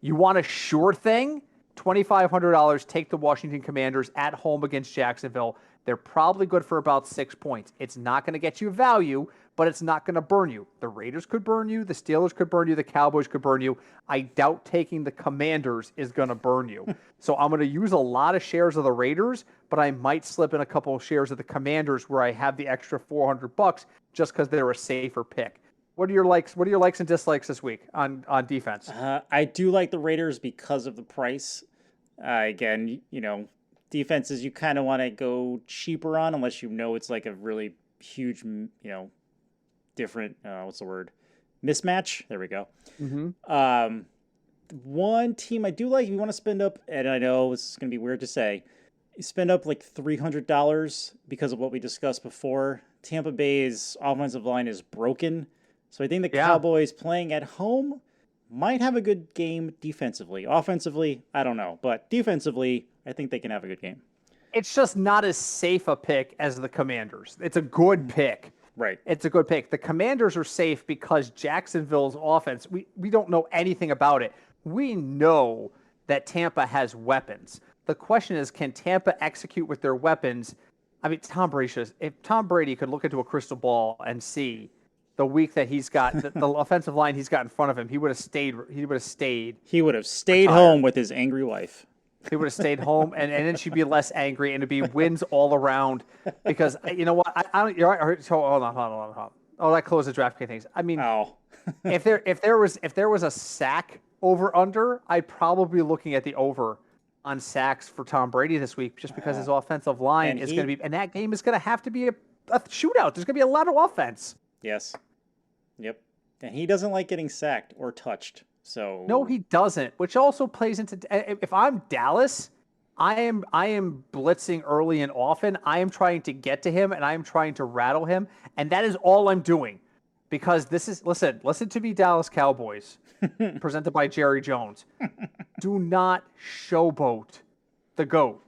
You want a sure thing? $2,500, take the Washington Commanders at home against Jacksonville. They're probably good for about 6 points. It's not going to get you value, but it's not going to burn you. The Raiders could burn you. The Steelers could burn you. The Cowboys could burn you. I doubt taking the Commanders is going to burn you. So I'm going to use a lot of shares of the Raiders, but I might slip in a couple of shares of the Commanders where I have the extra $400 just because they're a safer pick. What are your likes? What are your likes and dislikes this week on defense? I do like the Raiders because of the price. Again, defenses you kind of want to go cheaper on unless you know it's like a really huge, different, what's the word? Mismatch. There we go. Mm-hmm. One team I do like, if you want to spend up, and I know this is going to be weird to say, you spend up like $300 because of what we discussed before. Tampa Bay's offensive line is broken. So I think the Cowboys playing at home might have a good game defensively. Offensively, I don't know. But defensively, I think they can have a good game. It's just not as safe a pick as the Commanders. It's a good pick. Right. It's a good pick. The Commanders are safe because Jacksonville's offense, we don't know anything about it. We know that Tampa has weapons. The question is, can Tampa execute with their weapons? I mean, if Tom Brady could look into a crystal ball and see the week that he's got, the offensive line he's got in front of him, he would have stayed. He would have stayed. He would have stayed home with his angry wife. He would have stayed home, and then she'd be less angry, and it'd be wins all around. Because you know what? I don't. You're right. So hold on. Oh, that closed the DraftKings things. I mean, if there was a sack over under, I'd probably be looking at the over on sacks for Tom Brady this week, just because his offensive line is going to be, and that game is going to have to be a shootout. There's going to be a lot of offense. Yes. Yep. And he doesn't like getting sacked or touched. So no, he doesn't. Which also plays into, if I'm Dallas, I am blitzing early and often. I am trying to get to him and I am trying to rattle him, and that is all I'm doing. Because this is listen to me, Dallas Cowboys, presented by Jerry Jones. Do not showboat the GOAT.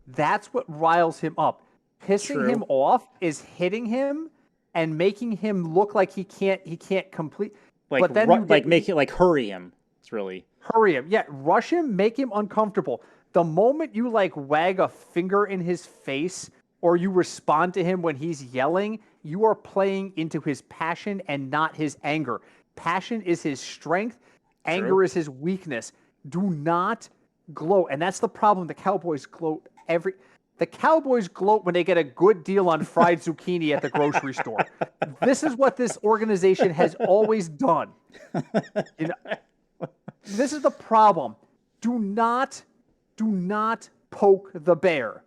That's what riles him up. Pissing him off is hitting him and making him look like he can't complete. Like, but then hurry him. It's really hurry him. Yeah, rush him, make him uncomfortable. The moment you wag a finger in his face or you respond to him when he's yelling, you are playing into his passion and not his anger. Passion is his strength. Anger is his weakness. Do not gloat. And that's the problem. The Cowboys gloat The Cowboys gloat when they get a good deal on fried zucchini at the grocery store. This is what this organization has always done. This is the problem. Do not poke the bear.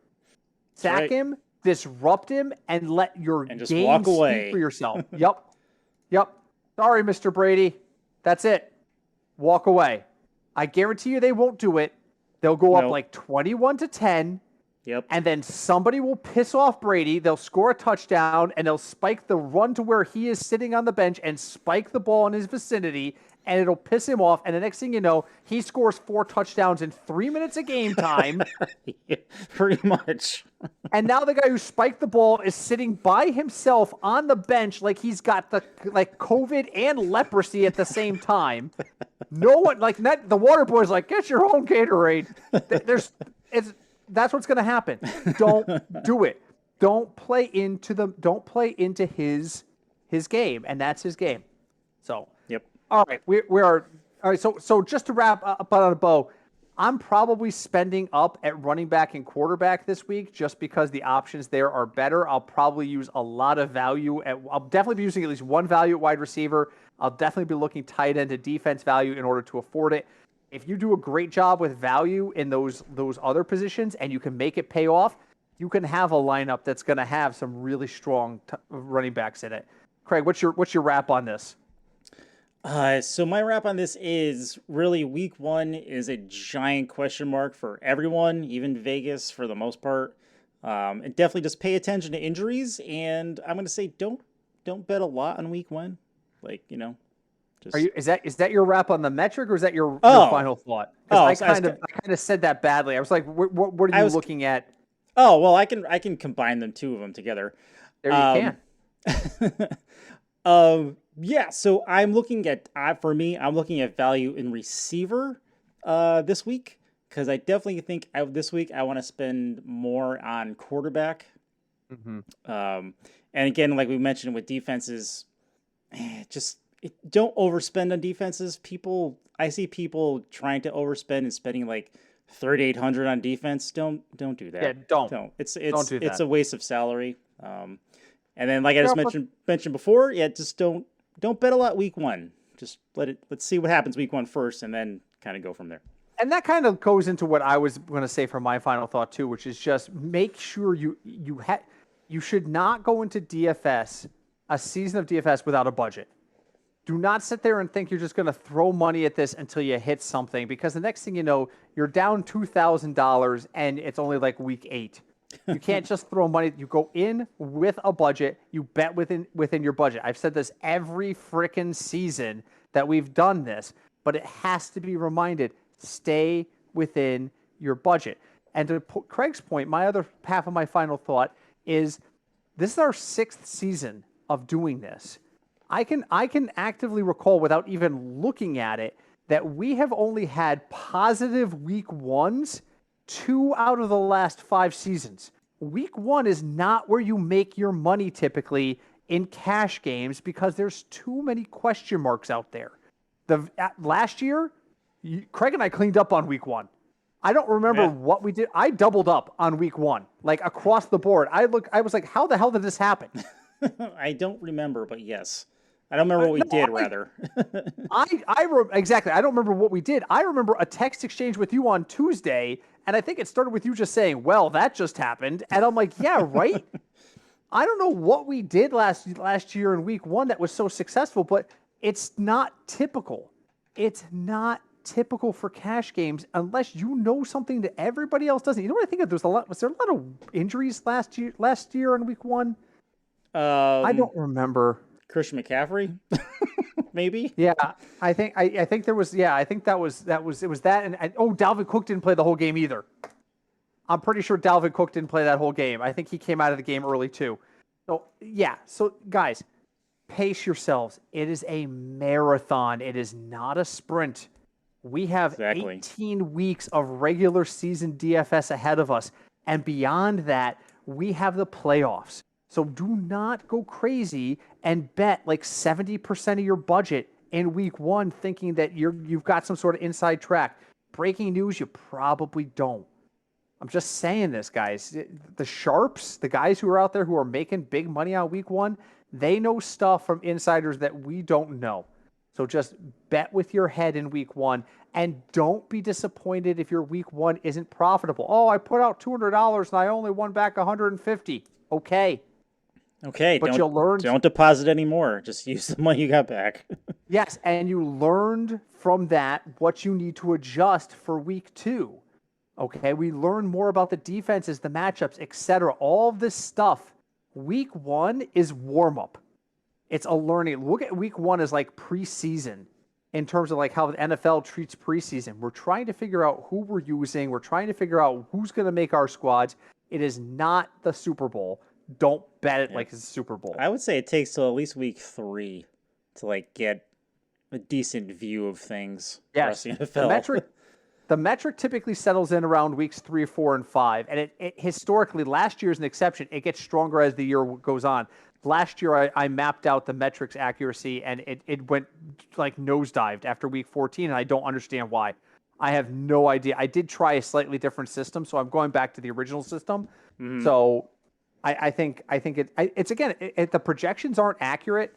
Sack him, disrupt him, and let your just game walk away. Speak for yourself. Yep. Sorry, Mr. Brady. That's it. Walk away. I guarantee you they won't do it. They'll go up 21-10. Yep. And then somebody will piss off Brady. They'll score a touchdown, and they'll spike the run to where he is sitting on the bench and spike the ball in his vicinity, and it'll piss him off. And the next thing you know, he scores 4 touchdowns in 3 minutes of game time. Yeah, pretty much. And now the guy who spiked the ball is sitting by himself on the bench like he's got the COVID and leprosy at the same time. No one the water boy's like, get your own Gatorade. That's what's going to happen. Don't do it. Don't play into his game, and that's his game. So, yep. All right, we are all right. So just to wrap up on a bow, I'm probably spending up at running back and quarterback this week just because the options there are better. I'll probably use a lot of value I'll definitely be using at least one value at wide receiver. I'll definitely be looking tight end to defense value in order to afford it. If you do a great job with value in those other positions and you can make it pay off, you can have a lineup that's going to have some really strong running backs in it. Craig, what's your wrap on this? So my wrap on this is really week 1 is a giant question mark for everyone, even Vegas for the most part. And definitely just pay attention to injuries. And I'm going to say don't bet a lot on week 1. Like, Are just you? Is that your wrap on the metric, or is that your oh final thought? Because oh I so I was, kind of said that badly. I was like, what are I you was looking at? oh well I can combine them, two of them together. There you Um, can. yeah, so I'm looking at for me, I'm looking at value in receiver this week because I definitely think this week I want to spend more on quarterback. Hmm. Um, and again, like we mentioned with defenses, don't overspend on defenses. I see people trying to overspend and spending like 3,800 on defense. Don't do Yeah, that. don't Don't. It's don't it's do it's that. a waste of salary. And then, like I just Yeah, but mentioned before, yeah, just don't bet a lot week 1. Just let's see what happens week 1 first, and then kind of go from there. and that kind of goes into what I was going to say for my final thought too, which is just make sure you should not go into DFS, a season of DFS, without a budget. Do not sit there and think you're just going to throw money at this until you hit something, because the next thing you know, you're down $2,000 and it's only like week 8. You can't just throw money. You go in with a budget. You bet within your budget. I've said this every freaking season that we've done this, but it has to be reminded: stay within your budget. And to Craig's point, my other half of my final thought is: this is our 6th season of doing this. I can actively recall, without even looking at it, that we have only had positive week 1s 2 out of the last 5 seasons. Week 1 is not where you make your money typically in cash games, because there's too many question marks out there. Last year, Craig and I cleaned up on week 1. I don't remember Yeah, what we did. I doubled up on week 1, like across the board. I was like, how the hell did this happen? I don't remember, but yes, I don't remember what we No, did. Rather, exactly. I don't remember what we did. I remember a text exchange with you on Tuesday, and I think it started with you just saying, "Well, that just happened," and I'm like, "Yeah, right." I don't know what we did last year in week 1 that was so successful, but it's not typical. It's not typical for cash games unless you know something that everybody else doesn't. You know what I think? Was there a lot of injuries last year in week 1? I um, don't remember. Christian McCaffrey, maybe. Yeah, I think there was, I think that was it was that, and oh, Dalvin Cook didn't play the whole game either. I'm pretty sure Dalvin Cook didn't play that whole game. I think he came out of the game early too. So yeah, so guys, pace yourselves. It is a marathon. It is not a sprint. We have Exactly. 18 weeks of regular season DFS ahead of us, and beyond that, we have the playoffs. So do not go crazy and bet like 70% of your budget in week 1 thinking that you've got some sort of inside track. Breaking news, you probably don't. I'm just saying this, guys. The sharps, the guys who are out there who are making big money on week 1, they know stuff from insiders that we don't know. So just bet with your head in week 1, and don't be disappointed if your week 1 isn't profitable. Oh, I put out $200 and I only won back 150. Okay. Okay, But you learned, don't deposit anymore. Just use the money you got back. yes, and you learned from that what you need to adjust for week 2. Okay, we learn more about the defenses, the matchups, etc. All of this stuff. Week 1 is warm up. It's a learning. Look at week 1 as like preseason in terms of like how the NFL treats preseason. We're trying to figure out who we're using. We're trying to figure out who's going to make our squads. It is not the Super Bowl. Don't bet it Yeah. like it's the Super Bowl. I would say it takes till at least week 3 to like get a decent view of things across Yes, the the NFL. metric the metric typically settles in around weeks 3, 4, and 5, and it historically, last year is an exception. It gets stronger as the year goes on. Last year, I mapped out the metrics accuracy, and it went like nosedived after week 14, and I don't understand why. I have no idea. I did try a slightly different system, so I'm going back to the original system. Mhm. So I think it's again, the projections aren't accurate,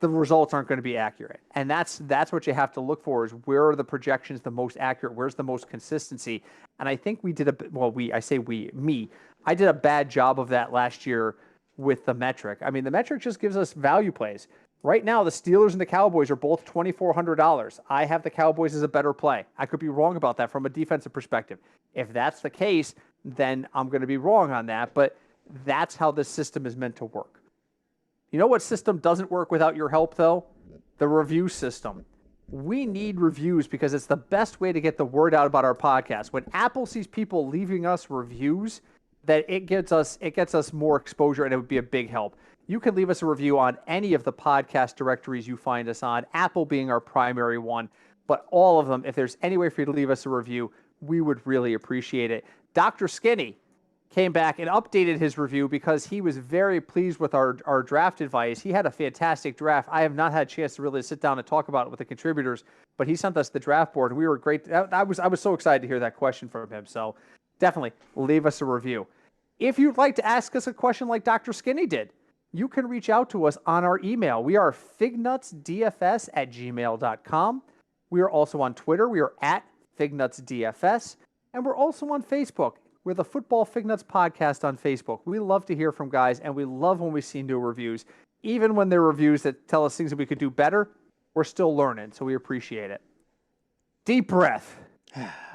the results aren't going to be accurate. And that's what you have to look for: is where are the projections the most accurate? Where's the most consistency? And I think we did I did a bad job of that last year with the metric. I mean, the metric just gives us value plays. Right now, the Steelers and the Cowboys are both $2,400. I have the Cowboys as a better play. I could be wrong about that from a defensive perspective. If that's the case, then I'm going to be wrong on that. But that's how this system is meant to work. You know what system doesn't work without your help, though? The review system. We need reviews because it's the best way to get the word out about our podcast. When Apple sees people leaving us reviews, that it gets us more exposure, and it would be a big help. You can leave us a review on any of the podcast directories you find us on, Apple being our primary one, but all of them, if there's any way for you to leave us a review, we would really appreciate it. Dr. Skinny came back and updated his review because he was very pleased with our draft advice. He had a fantastic draft. I have not had a chance to really sit down and talk about it with the contributors, but he sent us the draft board. We were great. I was so excited to hear that question from him. So definitely leave us a review. If you'd like to ask us a question like Dr. Skinny did, you can reach out to us on our email. We are fignutsdfs@gmail.com. We are also on Twitter. We are at fignutsdfs. And we're also on Facebook. We're the Football Fignuts Podcast on Facebook. We love to hear from guys, and we love when we see new reviews. Even when they're reviews that tell us things that we could do better, we're still learning, so we appreciate it. Deep breath.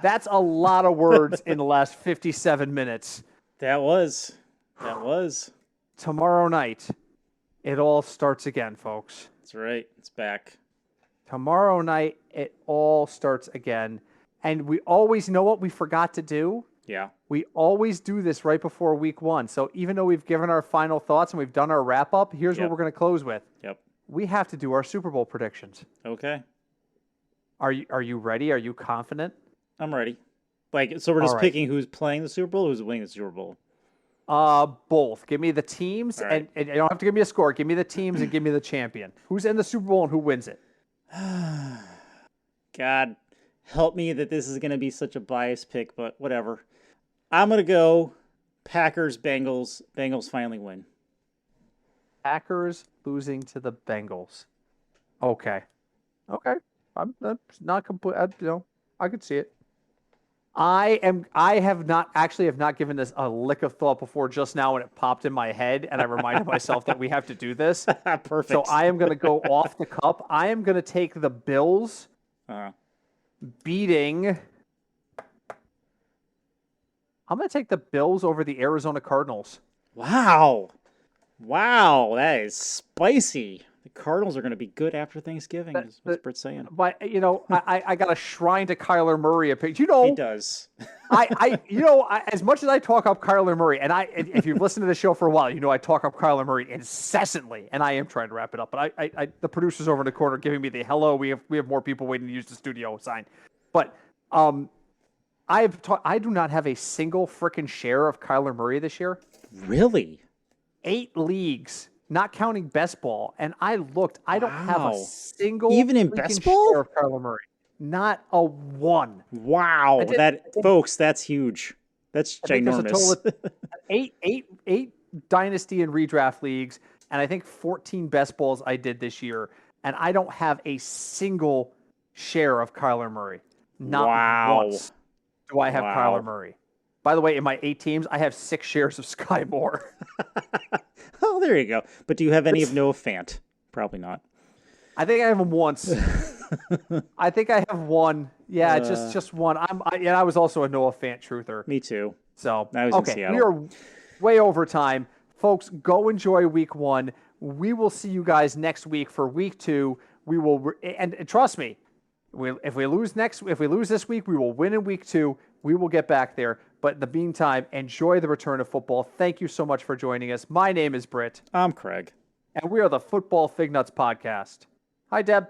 That's a lot of words in the last 57 minutes. That was. Tomorrow night, it all starts again, folks. That's right. It's back. Tomorrow night, it all starts again. And we always know what we forgot to do. Yeah. We always do this right before week one. So even though we've given our final thoughts and we've done our wrap up, here's what we're going to close with. Yep. We have to do our Super Bowl predictions. Okay. Are you ready? Are you confident? I'm ready. So we're just picking who's playing the Super Bowl, who's winning the Super Bowl. Both. Give me the teams, and you don't have to give me a score. Give me the teams and give me the champion. Who's in the Super Bowl and who wins it? God, help me that this is going to be such a biased pick, but whatever. I'm going to go Packers, Bengals. Bengals finally win. Packers losing to the Bengals. Okay. I'm not complete. I could see it. I have not given this a lick of thought before just now when it popped in my head, and I reminded myself that we have to do this. Perfect. So I am going to go off the cup. I am going to take the Bills beating. I'm going to take the Bills over the Arizona Cardinals. Wow, that is spicy. The Cardinals are going to be good after Thanksgiving. What's Britt saying? But I got a shrine to Kyler Murray. He does. As much as I talk up Kyler Murray, and if you've listened to the show for a while, I talk up Kyler Murray incessantly, and I am trying to wrap it up. But the producers over in the corner giving me the hello. We have more people waiting to use the studio sign. But I do not have a single freaking share of Kyler Murray this year. Really? 8 leagues. Not counting best ball, and I looked. I don't have a single even in best ball share of Kyler Murray. Not a one. Wow, folks, that's huge. That's ginormous. There's a total of eight dynasty and redraft leagues, and I think 14 best balls I did this year, and I don't have a single share of Kyler Murray. Not once do I have Kyler Murray. By the way, in my 8 teams, I have 6 shares of Sky Moore. Oh, there you go. But do you have any of Noah Fant? Probably not. I think I have him once. I think I have one. Yeah, just one. I was also a Noah Fant truther. Me too. So I was in Seattle. We are way over time, folks. Go enjoy week 1. We will see you guys next week for week 2. We will, and trust me, if we lose this week, we will win in week 2. We will get back there. But in the meantime, enjoy the return of football. Thank you so much for joining us. My name is Britt. I'm Craig. And we are the Football Fignuts Podcast. Hi, Deb.